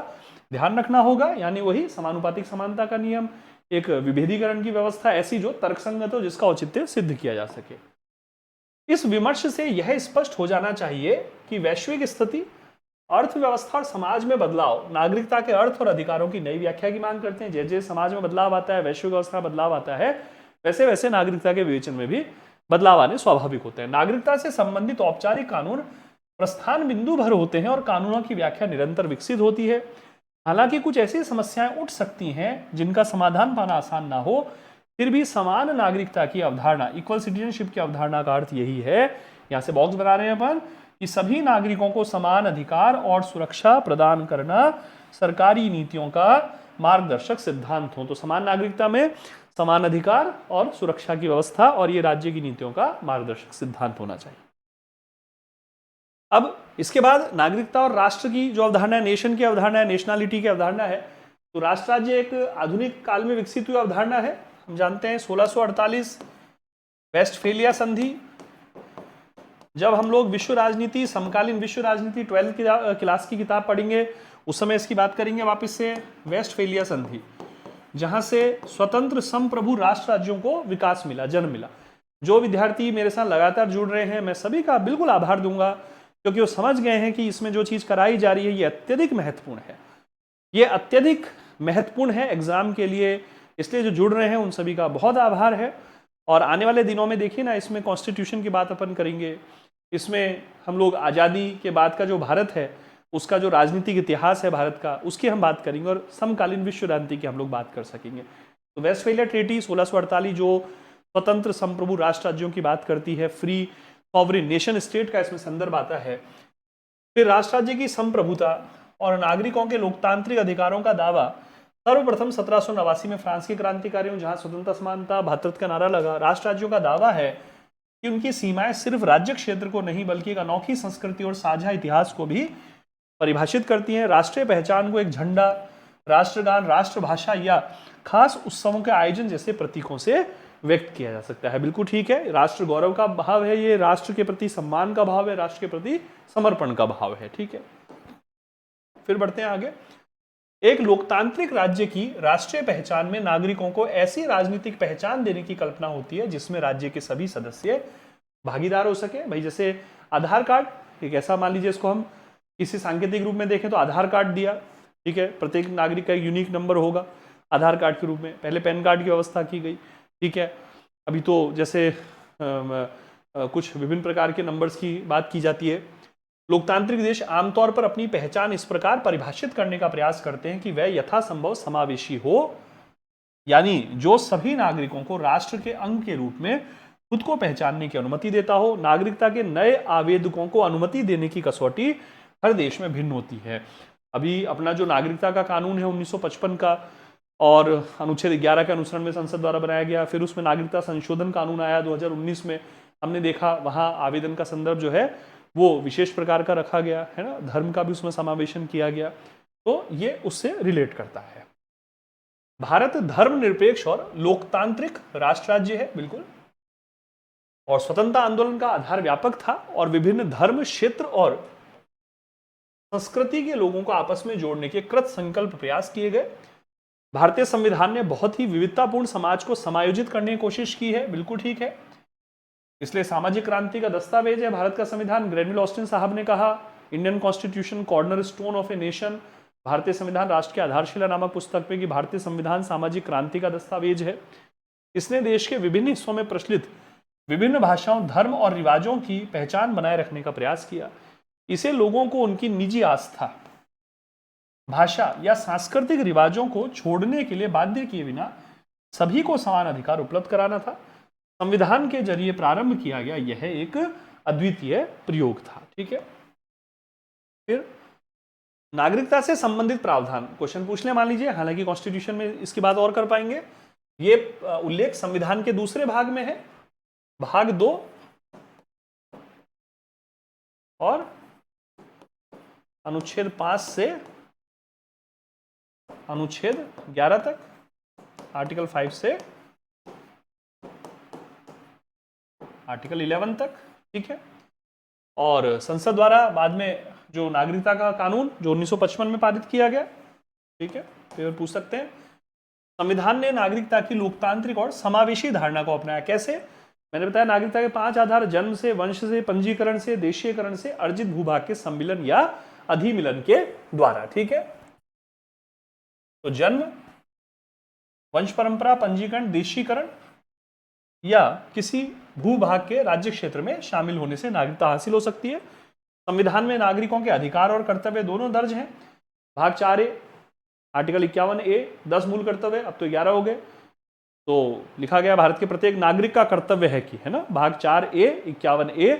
ध्यान रखना होगा। यानी वही समानुपातिक समानता का नियम, एक विभेदीकरण की व्यवस्था ऐसी जो तर्कसंगत हो, जिसका औचित्य सिद्ध किया जा सके। इस विमर्श से यह स्पष्ट हो जाना चाहिए कि वैश्विक स्थिति अर्थव्यवस्था और समाज में बदलाव, नागरिकता के अर्थ और अधिकारों की नई व्याख्या की मांग करते हैं। जैसे जैसे समाज में बदलाव आता है, वैश्विक व्यवस्था में बदलाव आता है, वैसे वैसे नागरिकता के विवेचन में भी बदलाव आने स्वाभाविक होते हैं। नागरिकता से संबंधित औपचारिक कानून प्रस्थान बिंदु भर होते हैं और कानूनों की व्याख्या निरंतर विकसित होती है। हालांकि कुछ ऐसी समस्याएं उठ सकती हैं जिनका समाधान पाना आसान ना हो, फिर भी समान नागरिकता की अवधारणा, इक्वल सिटीजनशिप की अवधारणा का अर्थ यही है, यहां से बॉक्स बना रहे हैं अपन, कि सभी नागरिकों को समान अधिकार और सुरक्षा प्रदान करना सरकारी नीतियों का मार्गदर्शक सिद्धांत हो। तो समान नागरिकता में समान अधिकार और सुरक्षा की व्यवस्था और ये राज्य की नीतियों का मार्गदर्शक सिद्धांत होना चाहिए। अब इसके बाद नागरिकता और राष्ट्र की जो अवधारणा है, नेशन की अवधारणा है, नेशनलिटी की अवधारणा है। तो राष्ट्र राज्य एक आधुनिक काल में विकसित हुई अवधारणा है। हम जानते हैं 1648 वेस्टफेलिया संधि, जब हम लोग विश्व राजनीति, समकालीन विश्व राजनीति 12th क्लास की किताब पढ़ेंगे उस समय इसकी बात करेंगे वापस से। वेस्टफेलिया संधि, जहां से स्वतंत्र संप्रभु राष्ट्र राज्यों को विकास मिला, जन्म मिला। जो विद्यार्थी मेरे साथ लगातार जुड़ रहे हैं, मैं सभी का बिल्कुल आभार दूंगा, क्योंकि वो समझ गए हैं कि इसमें जो चीज कराई जा रही है ये अत्यधिक महत्वपूर्ण है, ये अत्यधिक महत्वपूर्ण है एग्जाम के लिए। इसलिए जो जुड़ रहे हैं उन सभी का बहुत आभार है। और आने वाले दिनों में देखिए ना, इसमें कॉन्स्टिट्यूशन की बात अपन करेंगे, इसमें हम लोग आज़ादी के बाद का जो भारत है उसका जो राजनीतिक इतिहास है भारत का, उसकी हम बात करेंगे, और समकालीन विश्व राजनीति की हम लोग बात कर सकेंगे। तो वेस्टफेलिया ट्रीटी 1648 जो स्वतंत्र संप्रभु राष्ट्र राज्यों की बात करती है, फ्री सॉवरेन नेशन स्टेट का इसमें संदर्भ आता है। फिर राष्ट्र राज्य की संप्रभुता और नागरिकों के लोकतांत्रिक अधिकारों का दावा सर्वप्रथम 1789 में फ्रांस के क्रांतिकारियों, जहां स्वतंत्रता समानता भारत का नारा लगा। राष्ट्र राज्यों का दावा है कि उनकी सीमाएं सिर्फ राज्य क्षेत्र को नहीं बल्कि एक अनोखी संस्कृति और साझा इतिहास को भी परिभाषित करती हैं। राष्ट्रीय पहचान को एक झंडा, राष्ट्रगान, राष्ट्रभाषा या खास उत्सवों के आयोजन जैसे प्रतीकों से व्यक्त किया जा सकता है। बिल्कुल ठीक है, राष्ट्र गौरव का भाव है, ये राष्ट्र के प्रति सम्मान का भाव है, राष्ट्र के प्रति समर्पण का भाव है। ठीक है, फिर बढ़ते हैं आगे। एक लोकतांत्रिक राज्य की राष्ट्रीय पहचान में नागरिकों को ऐसी राजनीतिक पहचान देने की कल्पना होती है जिसमें राज्य के सभी सदस्य भागीदार हो सके। भाई जैसे आधार कार्ड, एक ऐसा मान लीजिए, इसको हम किसी सांकेतिक रूप में देखें तो आधार कार्ड दिया, ठीक है, प्रत्येक नागरिक का एक यूनिक नंबर होगा आधार कार्ड के रूप में। पहले पैन कार्ड की व्यवस्था की गई, ठीक है। अभी तो जैसे कुछ विभिन्न प्रकार के नंबर्स की बात की जाती है। लोकतांत्रिक देश आमतौर पर अपनी पहचान इस प्रकार परिभाषित करने का प्रयास करते हैं कि वह यथासंभव समावेशी हो, यानी जो सभी नागरिकों को राष्ट्र के अंग के रूप में खुद को पहचानने की अनुमति देता हो। नागरिकता के नए आवेदकों को अनुमति देने की कसौटी हर देश में भिन्न होती है। अभी अपना जो नागरिकता का कानून है 1955 का, और अनुच्छेद 11 के अनुसरण में संसद द्वारा बनाया गया। फिर उसमें नागरिकता संशोधन कानून आया 2019 में, हमने देखा वहां आवेदन का संदर्भ जो है वो विशेष प्रकार का रखा गया है ना, धर्म का भी उसमें समावेशन किया गया, तो ये उससे रिलेट करता है। भारत धर्मनिरपेक्ष और लोकतांत्रिक राष्ट्र राज्य है, बिल्कुल, और स्वतंत्रता आंदोलन का आधार व्यापक था और विभिन्न धर्म, क्षेत्र और संस्कृति के लोगों को आपस में जोड़ने के कृत संकल्प प्रयास किए गए। भारतीय संविधान ने बहुत ही विविधतापूर्ण समाज को समायोजित करने की कोशिश की है, बिल्कुल ठीक है, इसलिए सामाजिक क्रांति का दस्तावेज है भारत का संविधान। ग्रेनविल ऑस्टिन साहब ने कहा, Indian constitution corner stone of a nation, भारतीय संविधान राष्ट्र की आधारशिला नामक पुस्तक में, कि भारतीय संविधान सामाजिक क्रांति का दस्तावेज है। इसने देश के विभिन्न हिस्सों में प्रचलित विभिन्न भाषाओं, धर्म और रिवाजों की पहचान बनाए रखने का प्रयास किया। इसे लोगों को उनकी निजी आस्था, भाषा या सांस्कृतिक रिवाजों को छोड़ने के लिए बाध्य किए बिना सभी को समान अधिकार उपलब्ध कराना था। संविधान के जरिए प्रारंभ किया गया यह एक अद्वितीय प्रयोग था। ठीक है, फिर नागरिकता से संबंधित प्रावधान, क्वेश्चन पूछ ले मान लीजिए, हालांकि कॉन्स्टिट्यूशन में इसकी बात और कर पाएंगे। ये उल्लेख संविधान के दूसरे भाग में है, भाग 2 और अनुच्छेद 5 से अनुच्छेद 11 तक, आर्टिकल 5 से आर्टिकल 11 तक। ठीक है, और संसद द्वारा बाद में जो नागरिकता का कानून जो 1955 में पारित किया गया। ठीक है, फिर पूछ सकते हैं संविधान ने नागरिकता की लोकतांत्रिक और समावेशी धारणा को अपनाया। कैसे? मैंने बताया नागरिकता के 5 आधार: जन्म से, वंश से, पंजीकरण से, देशीयकरण से, अर्जित भूभाग के सम्मिलन या अधिमिलन के द्वारा। ठीक है, तो जन्म, वंश परंपरा, पंजीकरण, देशीकरण या किसी भूभाग के राज्य क्षेत्र में शामिल होने से नागरिकता हासिल हो सकती है। संविधान में नागरिकों के अधिकार और कर्तव्य दोनों दर्ज हैं। भाग 4A आर्टिकल 51A 10 मूल कर्तव्य, अब तो 11 हो गए। तो लिखा गया भारत के प्रत्येक नागरिक का कर्तव्य है कि, है ना, भाग 4A 51A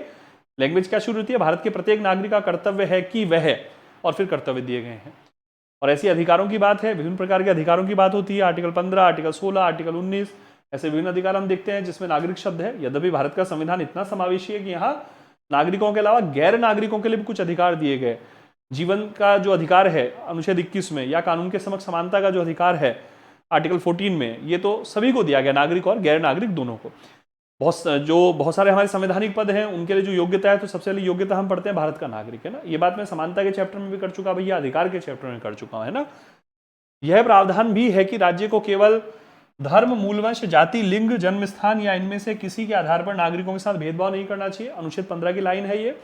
लैंग्वेज क्या शुरू होती है, भारत के प्रत्येक नागरिक का कर्तव्य है कि वह, और फिर कर्तव्य दिए गए हैं। और ऐसी अधिकारों की बात है, विभिन्न प्रकार के अधिकारों की बात होती है, आर्टिकल 15, आर्टिकल 16, आर्टिकल 19, ऐसे विभिन्न अधिकार हम देखते हैं जिसमें नागरिक शब्द है। यद्यपि भारत का संविधान इतना समावेशी है कि यहाँ नागरिकों के अलावा गैर नागरिकों के लिए भी कुछ अधिकार दिए गए। जीवन का जो अधिकार है अनुच्छेद 21 में, या कानून के समक्ष समानता का जो अधिकार है आर्टिकल 14 में, ये तो सभी को दिया गया, नागरिक और गैर नागरिक दोनों को। बहुत सारे हमारे संवैधानिक पद हैं, उनके लिए जो योग्यता है, तो सबसे पहले योग्यता हम पढ़ते हैं भारत का नागरिक, है ना। ये बात मैं समानता के चैप्टर में भी कर चुका भैया, अधिकार के चैप्टर में कर चुका हूं, है ना। यह प्रावधान भी है कि राज्य को केवल धर्म, मूलवंश, जाति, लिंग, जन्म स्थान या इनमें से किसी के आधार पर नागरिकों के साथ भेदभाव नहीं करना चाहिए। अनुच्छेद 15 की लाइन है ये।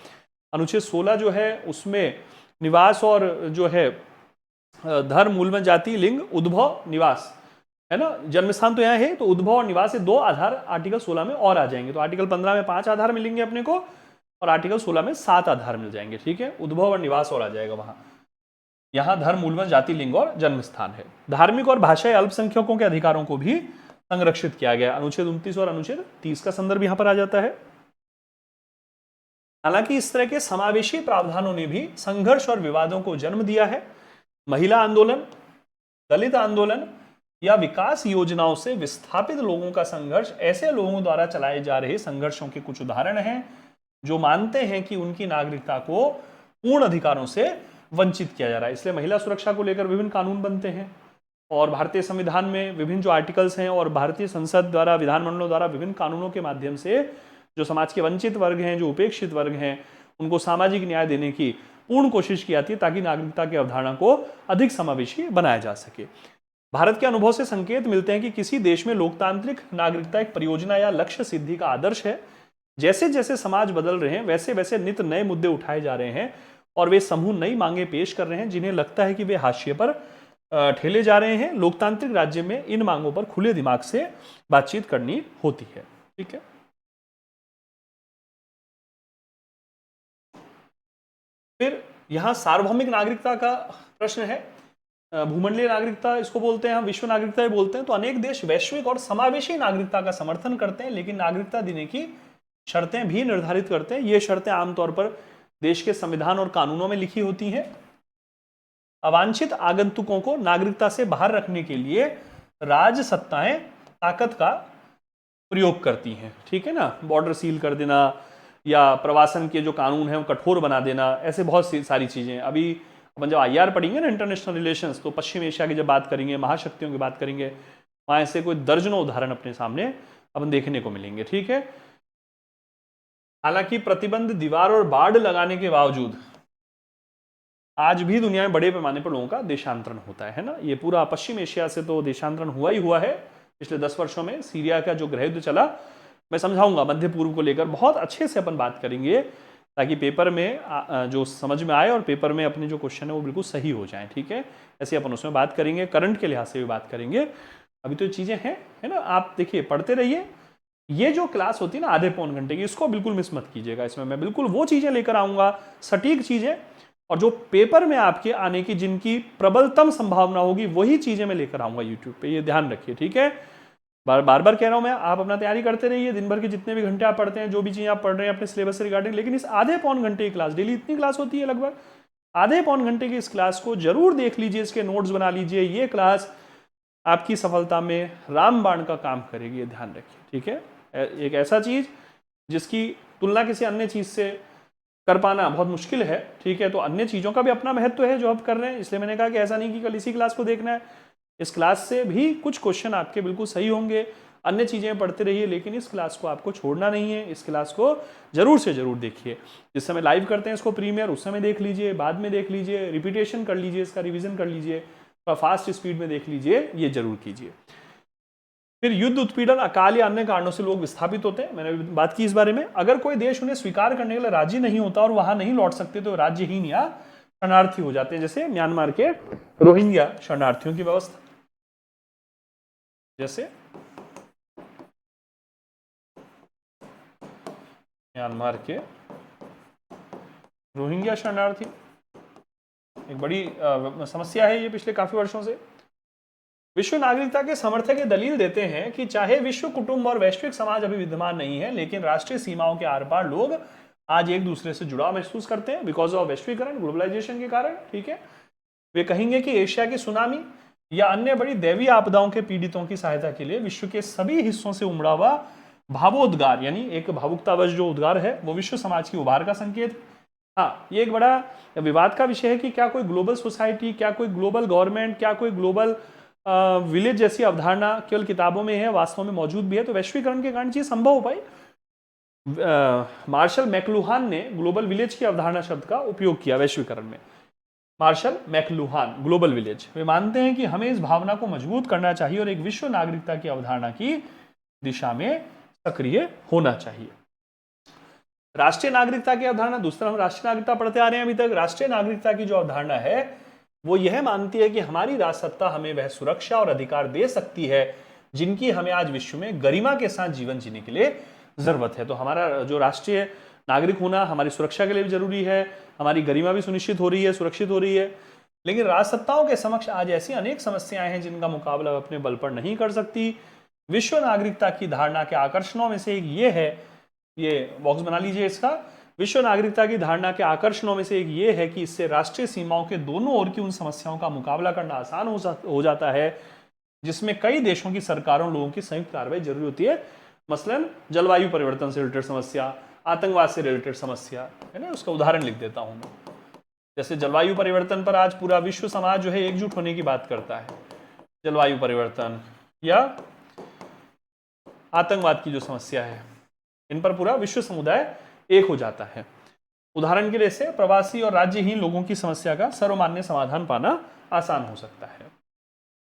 अनुच्छेद 16 जो है उसमें निवास और जो है धर्म, मूलवंश, जाति, लिंग, उद्भव, निवास, है ना, जन्म स्थान तो यहाँ है, तो उद्भव और निवास से 2 आधार आर्टिकल 16 में और आ जाएंगे। तो आर्टिकल 15 में 5 आधार मिलेंगे अपने को, और आर्टिकल 16 में 7 आधार मिल जाएंगे। ठीक है, उद्भव और निवास और आ जाएगा वहां। यहाँ धर्म, मूलवंश, जाति, लिंग और जन्म स्थान है। धार्मिक और भाषाई अल्पसंख्यकों के अधिकारों को भी संरक्षित किया गया। अनुच्छेद 29 और अनुच्छेद 30 का संदर्भ यहाँ पर आ जाता है। हालांकि इस तरह के समावेशी प्रावधानों ने भी संघर्ष और विवादों को जन्म दिया है। महिला आंदोलन, दलित आंदोलन या विकास योजनाओं से विस्थापित लोगों का संघर्ष ऐसे लोगों द्वारा चलाए जा रहे संघर्षों के कुछ उदाहरण हैं जो मानते हैं कि उनकी नागरिकता को पूर्ण अधिकारों से वंचित किया जा रहा है। इसलिए महिला सुरक्षा को लेकर विभिन्न कानून बनते हैं, और भारतीय संविधान में विभिन्न जो आर्टिकल्स हैं और भारतीय संसद द्वारा, विधानमंडलों द्वारा विभिन्न कानूनों के माध्यम से जो समाज के वंचित वर्ग हैं, जो उपेक्षित वर्ग हैं, उनको सामाजिक न्याय देने की पूर्ण कोशिश की जाती है ताकि नागरिकता की अवधारणा को अधिक समावेशी बनाया जा सके। भारत के अनुभव से संकेत मिलते हैं कि किसी देश में लोकतांत्रिक नागरिकता एक परियोजना या लक्ष्य सिद्धि का आदर्श है। जैसे जैसे समाज बदल रहे हैं वैसे वैसे नित नए मुद्दे उठाए जा रहे हैं, और वे समूह नई मांगे पेश कर रहे हैं जिन्हें लगता है कि वे हाशिए पर ठेले जा रहे हैं। लोकतांत्रिक राज्य में इन मांगों पर खुले दिमाग से बातचीत करनी होती है। ठीक है, फिर यहां सार्वभौमिक नागरिकता का प्रश्न है। भूमंडलीय नागरिकता इसको बोलते हैं, हम विश्व नागरिकता ही बोलते हैं। तो अनेक देश वैश्विक और समावेशी नागरिकता का समर्थन करते हैं, लेकिन नागरिकता देने की शर्तें भी निर्धारित करते हैं। ये शर्तें आमतौर पर देश के संविधान और कानूनों में लिखी होती हैं। अवांछित आगंतुकों को नागरिकता से बाहर रखने के लिए राज सत्ताएं ताकत का प्रयोग करती हैं। ठीक है ना, बॉर्डर सील कर देना या प्रवासन के जो कानून है वो कठोर बना देना, ऐसे बहुत सी सारी चीजें। अभी अपन जब IR पढ़ेंगे ना, इंटरनेशनल रिलेशंस, तो पश्चिम एशिया की जब बात करेंगे, महाशक्तियों की बात करेंगे, वहां ऐसे कोई दर्जनों उदाहरण अपने सामने अपन देखने को मिलेंगे। ठीक है, हालांकि प्रतिबंध, दीवार और बाड़ लगाने के बावजूद आज भी दुनिया में बड़े पैमाने पर लोगों का देशांतरण होता है ना। ये पूरा पश्चिम एशिया से तो देशांतरण हुआ ही हुआ है पिछले 10 वर्षों में। सीरिया का जो गृहयुद्ध चला, मैं समझाऊंगा, मध्य पूर्व को लेकर बहुत अच्छे से अपन बात करेंगे ताकि पेपर में जो समझ में आए और पेपर में अपने जो क्वेश्चन है वो बिल्कुल सही हो जाए। ठीक है, ऐसे अपन उसमें बात करेंगे, करंट के लिहाज से भी बात करेंगे। अभी तो चीजें हैं, है ना, आप देखिए पढ़ते रहिए। ये जो क्लास होती है ना आधे पौन घंटे की, इसको बिल्कुल मिस मत कीजिएगा। इसमें मैं बिल्कुल वो चीजें लेकर आऊंगा, सटीक चीजें, और जो पेपर में आपके आने की जिनकी प्रबलतम संभावना होगी वही चीजें मैं लेकर आऊंगा यूट्यूब पे, ये ध्यान रखिए। ठीक है, बार बार कह रहा हूं मैं, आप अपना तैयारी करते रहिए, दिन भर के जितने भी घंटे आप पढ़ते हैं, जो भी चीजें आप पढ़ रहे हैं अपने सिलेबस से रिगार्डिंग, लेकिन इस आधे पौन घंटे की क्लास, डेली इतनी क्लास होती है लगभग, आधे पौन घंटे की इस क्लास को जरूर देख लीजिए, इसके नोट्स बना लीजिए। ये क्लास आपकी सफलता में रामबाण का काम करेगी, ये ध्यान रखिए। ठीक है, एक ऐसा चीज जिसकी तुलना किसी अन्य चीज से कर पाना बहुत मुश्किल है। ठीक है, तो अन्य चीजों का भी अपना महत्व है जो आप कर रहे हैं, इसलिए मैंने कहा कि ऐसा नहीं कि कल इसी क्लास को देखना है। इस क्लास से भी कुछ क्वेश्चन आपके बिल्कुल सही होंगे, अन्य चीजें पढ़ते रहिए, लेकिन इस क्लास को आपको छोड़ना नहीं है। इस क्लास को जरूर से जरूर देखिए। जिस समय लाइव करते हैं इसको प्रीमियर, उस समय देख लीजिए, बाद में देख लीजिए, रिपीटेशन कर लीजिए, इसका रिविजन कर लीजिए, फास्ट स्पीड में देख लीजिए, ये जरूर कीजिए। फिर युद्ध, उत्पीड़न, अकाल या अन्य कारणों से लोग विस्थापित होते हैं, मैंने बात की इस बारे में। अगर कोई देश उन्हें स्वीकार करने के लिए राजी नहीं होता और वहां नहीं लौट सकते तो राज्यहीन या शरणार्थी हो जाते हैं, जैसे म्यांमार के रोहिंग्या शरणार्थियों की व्यवस्था, जैसे म्यांमार के रोहिंग्या शरणार्थी, एक बड़ी समस्या है ये पिछले काफी वर्षों से। विश्व नागरिकता के समर्थक ये दलील देते हैं कि चाहे विश्व कुटुंब और वैश्विक समाज अभी विद्यमान नहीं है, लेकिन राष्ट्रीय सीमाओं के आर पार लोग आज एक दूसरे से जुड़ाव महसूस करते हैं बिकॉज ऑफ वैश्वीकरण, ग्लोबलाइजेशन के कारण। ठीक है, वे कहेंगे कि एशिया की सुनामी या अन्य बड़ी दैवीय आपदाओं के पीड़ितों की सहायता के लिए विश्व के सभी हिस्सों से उमड़ा हुआ भावोद्गार, यानी एक भावुकतावश जो उद्गार है, वो विश्व समाज की उभार का संकेत है। हाँ, ये एक बड़ा विवाद का विषय है कि क्या कोई ग्लोबल सोसाइटी, क्या कोई ग्लोबल गवर्नमेंट, क्या कोई ग्लोबल विलेज जैसी अवधारणा केवल किताबों में है, वास्तव में मौजूद भी है। तो वैश्वीकरण के कारण चीज संभव हो पाई। मार्शल मैकलुहान ने ग्लोबल विलेज की अवधारणा शब्द का उपयोग किया वैश्वीकरण में। Marshall McLuhan, global village. वे मानते हैं कि हमें इस भावना को मजबूत करना चाहिए और एक विश्व नागरिकता की अवधारणा की दिशा में सक्रिय होना चाहिए। राष्ट्रीय नागरिकता की अवधारणा, दूसरा हम राष्ट्रीय नागरिकता पढ़ते आ रहे हैं अभी तक। राष्ट्रीय नागरिकता की जो अवधारणा है वो यह मानती है कि हमारी राजसत्ता हमें वह सुरक्षा और अधिकार दे सकती है जिनकी हमें आज विश्व में गरिमा के साथ जीवन जीने के लिए जरूरत है। तो हमारा जो राष्ट्रीय नागरिक होना हमारी सुरक्षा के लिए भी जरूरी है, हमारी गरिमा भी सुनिश्चित हो रही है, सुरक्षित हो रही है। लेकिन राजसत्ताओं के समक्ष आज ऐसी अनेक समस्याएं हैं जिनका मुकाबला अपने बल पर नहीं कर सकती। विश्व नागरिकता की धारणा के आकर्षणों में से एक ये है, ये बॉक्स बना लीजिए इसका, विश्व नागरिकता की धारणा के आकर्षणों में से एक ये है कि इससे राष्ट्रीय सीमाओं के दोनों ओर की उन समस्याओं का मुकाबला करना आसान हो जाता है जिसमें कई देशों की सरकारों, लोगों की संयुक्त कार्रवाई जरूरी होती है। मसलन जलवायु परिवर्तन से रिलेटेड समस्या, आतंकवाद से रिलेटेड समस्या, है ना। उसका उदाहरण लिख देता हूं मैं। जैसे जलवायु परिवर्तन पर आज पूरा विश्व समाज जो है एकजुट होने की बात करता है। जलवायु परिवर्तन या आतंकवाद की जो समस्या है, इन पर पूरा विश्व समुदाय एक हो जाता है। उदाहरण के लिए से प्रवासी और राज्यहीन लोगों की समस्या का सर्वमान्य समाधान पाना आसान हो सकता है।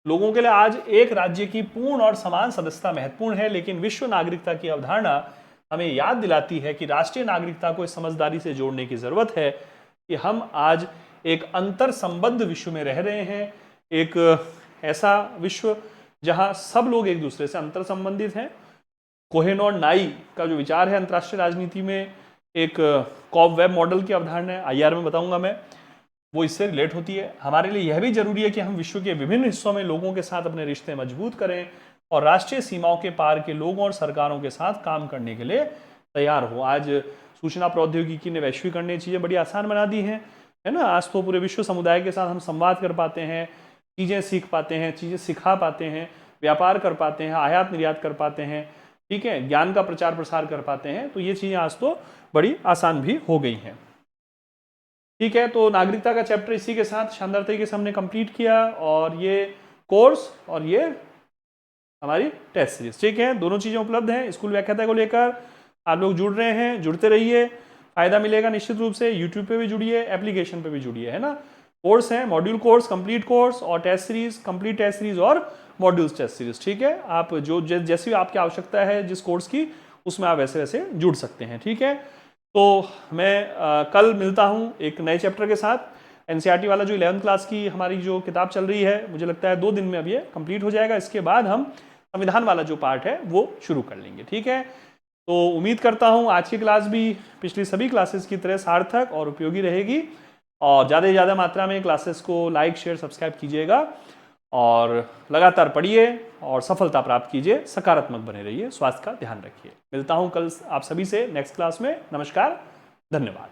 लोगों के लिए आज एक राज्य की पूर्ण और समान सदस्यता महत्वपूर्ण है, लेकिन विश्व नागरिकता की अवधारणा हमें याद दिलाती है कि राष्ट्रीय नागरिकता को इस समझदारी से जोड़ने की जरूरत है कि हम आज एक अंतर संबद्ध विश्व में रह रहे हैं, एक ऐसा विश्व जहां सब लोग एक दूसरे से अंतर संबंधित हैं। कोहेन और नाई का जो विचार है अंतर्राष्ट्रीय राजनीति में, एक कॉब वेब मॉडल की अवधारणा है, आईआर में बताऊंगा मैं, वो इससे रिलेट होती है। हमारे लिए यह भी जरूरी है कि हम विश्व के विभिन्न हिस्सों में लोगों के साथ अपने रिश्ते मजबूत करें और राष्ट्रीय सीमाओं के पार के लोगों और सरकारों के साथ काम करने के लिए तैयार हो। आज सूचना प्रौद्योगिकी ने वैश्वीकरण ने चीज़ें बड़ी आसान बना दी हैं, है ना। आज तो पूरे विश्व समुदाय के साथ हम संवाद कर पाते हैं, चीज़ें सीख पाते हैं, चीज़ें सिखा पाते हैं, व्यापार कर पाते हैं, आयात निर्यात कर पाते हैं, ठीक है, ज्ञान का प्रचार प्रसार कर पाते हैं। तो ये चीज़ें आज तो बड़ी आसान भी हो गई हैं। ठीक है, तो नागरिकता का चैप्टर इसी के साथ शानदार तरीके से हमने कंप्लीट किया, और ये कोर्स और ये हमारी टेस्ट सीरीज, ठीक है, दोनों चीज़ें उपलब्ध हैं स्कूल व्याख्याता को लेकर। आप लोग जुड़ रहे हैं, जुड़ते रहिए, फायदा मिलेगा निश्चित रूप से। यूट्यूब पे भी जुड़िए, एप्लीकेशन पे भी जुड़िए, है ना। कोर्स है, मॉड्यूल कोर्स, कंप्लीट कोर्स, और test series, complete test series और मॉड्यूल्स टेस्ट सीरीज, ठीक है। आप जो जैसी आपकी आवश्यकता है जिस कोर्स की, उसमें आप वैसे वैसे जुड़ सकते हैं, ठीक है। तो मैं कल मिलता हूँ एक नए चैप्टर के साथ। एनसीईआरटी वाला जो 11th क्लास की हमारी जो किताब चल रही है, मुझे लगता है 2 दिन में अब ये कंप्लीट हो जाएगा। इसके बाद हम संविधान वाला जो पार्ट है वो शुरू कर लेंगे, ठीक है। तो उम्मीद करता हूँ आज की क्लास भी पिछली सभी क्लासेस की तरह सार्थक और उपयोगी रहेगी, और ज़्यादा से ज़्यादा मात्रा में क्लासेस को लाइक, शेयर, सब्सक्राइब कीजिएगा, और लगातार पढ़िए और सफलता प्राप्त कीजिए, सकारात्मक बने रहिए, स्वास्थ्य का ध्यान रखिए। मिलता हूं कल आप सभी से नेक्स्ट क्लास में। नमस्कार, धन्यवाद।